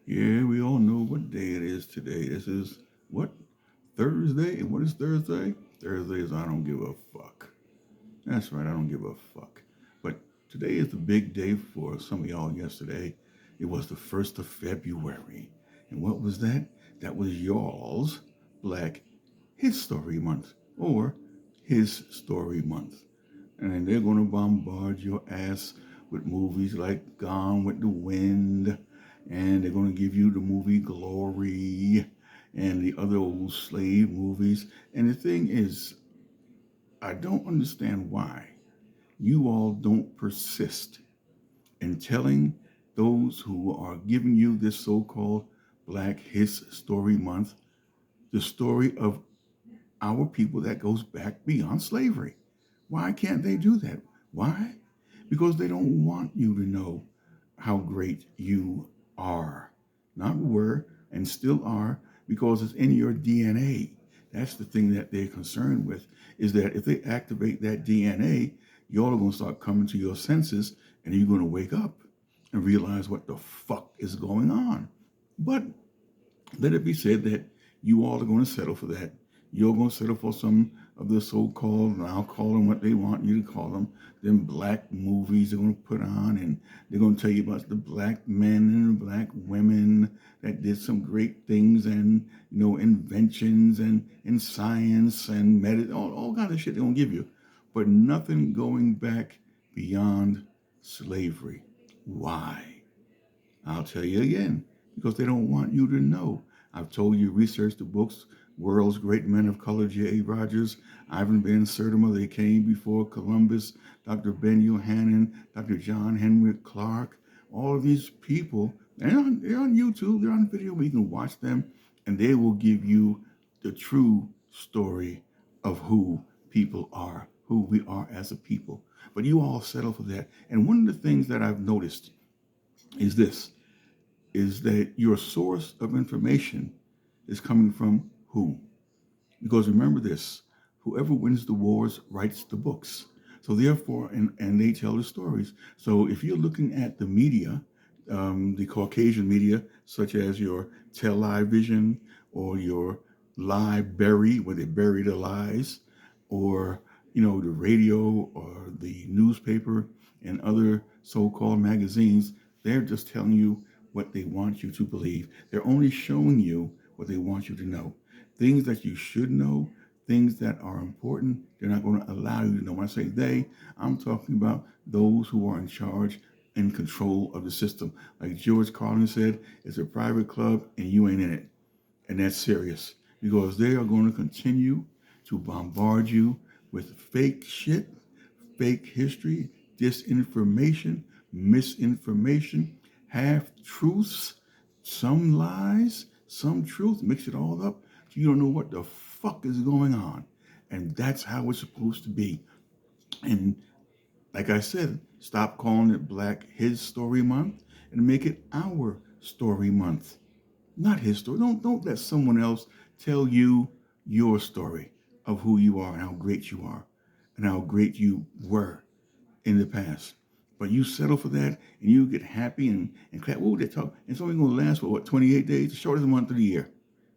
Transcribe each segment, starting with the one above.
Yeah, we all know what day it is today. This is what? Thursday? And what is Thursday? Thursday is I don't give a fuck. That's right, I don't give a fuck. But today is the big day for some of y'all yesterday. It was the 1st of February. And what was that? That was y'all's Black History Month or His Story Month. And they're going to bombard your ass with movies like Gone with the Wind, and they're going to give you the movie Glory and the other old slave movies. And the thing is, I don't understand why you all don't persist in telling those who are giving you this so-called Black History Month the story of our people that goes back beyond slavery. Why can't they do that? Why? Because they don't want you to know how great you are. Not were and still are, because it's in your DNA. That's the thing that they're concerned with, is that if they activate that DNA, y'all are going to start coming to your senses and you're going to wake up and realize what the fuck is going on. But let it be said that you all are going to settle for that. You're going to settle for some of the so-called, and I'll call them what they want you to call them black movies they're going to put on, and they're going to tell you about the black men and the black women that did some great things, and inventions and science and all kind of shit they're going to give you, but nothing going back beyond slavery. Why? I'll tell you again, because they don't want you to know. I've told you, research the books, World's Great Men of Color, J.A. Rogers, Ivan Van Sertima, they came before Columbus, Dr. Ben Yohannan, Dr. John Henry Clark, all of these people, they're on YouTube, they're on video, where you can watch them, and they will give you the true story of who people are, who we are as a people. But you all settle for that. And one of the things that I've noticed is this, is that your source of information is coming from who? Because remember this, whoever wins the wars writes the books. So therefore, and they tell the stories. So if you're looking at the media, the Caucasian media, such as your television or your library, where they bury the lies, or the radio or the newspaper and other so-called magazines, they're just telling you what they want you to believe. They're only showing you what they want you to know. Things that you should know, things that are important, they're not going to allow you to know. When I say they, I'm talking about those who are in charge and control of the system. Like George Carlin said, it's a private club and you ain't in it. And that's serious, because they are going to continue to bombard you with fake shit, fake history, disinformation, misinformation, half-truths, some lies, some truth, mix it all up. So you don't know what the fuck is going on. And that's how it's supposed to be. And like I said, stop calling it Black His Story Month and make it Our Story Month. Not his story. Don't let someone else tell you your story of who you are and how great you are and how great you were in the past. But you settle for that and you get happy and clap. What would they talk? It's only going to last for 28 days? The shortest month of the year.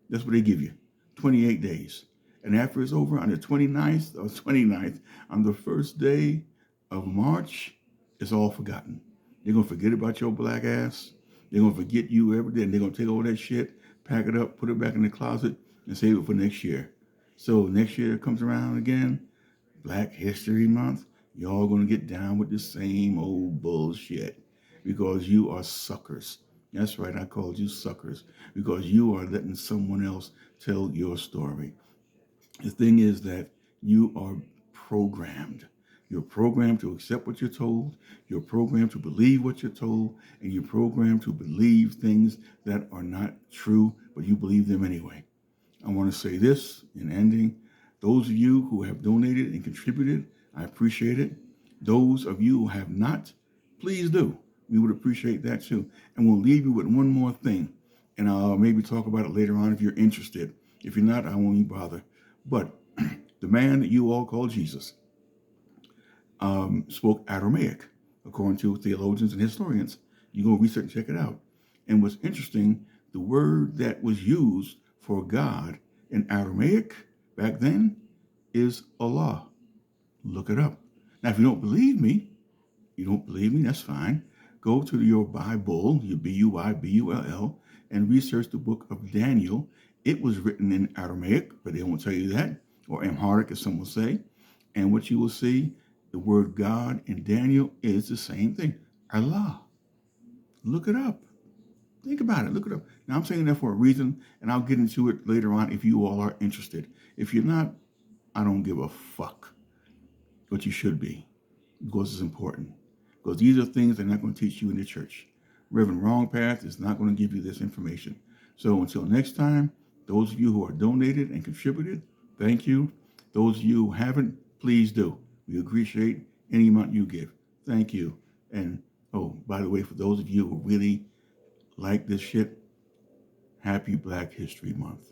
That's what they give you, 28 days. And after it's over on the 29th, on the first day of March, it's all forgotten. They're going to forget about your black ass. They're going to forget you every day. And they're going to take all that shit, pack it up, put it back in the closet, and save it for next year. So next year comes around again, Black History Month, y'all going to get down with the same old bullshit, because you are suckers. That's right, I called you suckers, because you are letting someone else tell your story. The thing is that you are programmed. You're programmed to accept what you're told. You're programmed to believe what you're told. And you're programmed to believe things that are not true, but you believe them anyway. I want to say this in ending. Those of you who have donated and contributed, I appreciate it. Those of you who have not, please do. We would appreciate that too. And we'll leave you with one more thing. And I'll maybe talk about it later on if you're interested. If you're not, I won't even bother. But the man that you all call Jesus spoke Aramaic, according to theologians and historians. You go research and check it out. And what's interesting, the word that was used for God in Aramaic back then is Allah. Look it up. Now, if you don't believe me, that's fine. Go to your Bible, your Bible, and research the book of Daniel. It was written in Aramaic, but they won't tell you that, or Amharic, as some will say. And what you will see, the word God in Daniel is the same thing. Allah. Look it up. Think about it. Look it up. Now, I'm saying that for a reason, and I'll get into it later on if you all are interested. If you're not, I don't give a fuck. But you should be, because it's important. Because these are things they're not going to teach you in the church. Reverend Wrong Path is not going to give you this information. So until next time, those of you who are donated and contributed, thank you. Those of you who haven't, please do. We appreciate any amount you give. Thank you. And, oh, by the way, for those of you who really like this shit, happy Black History Month.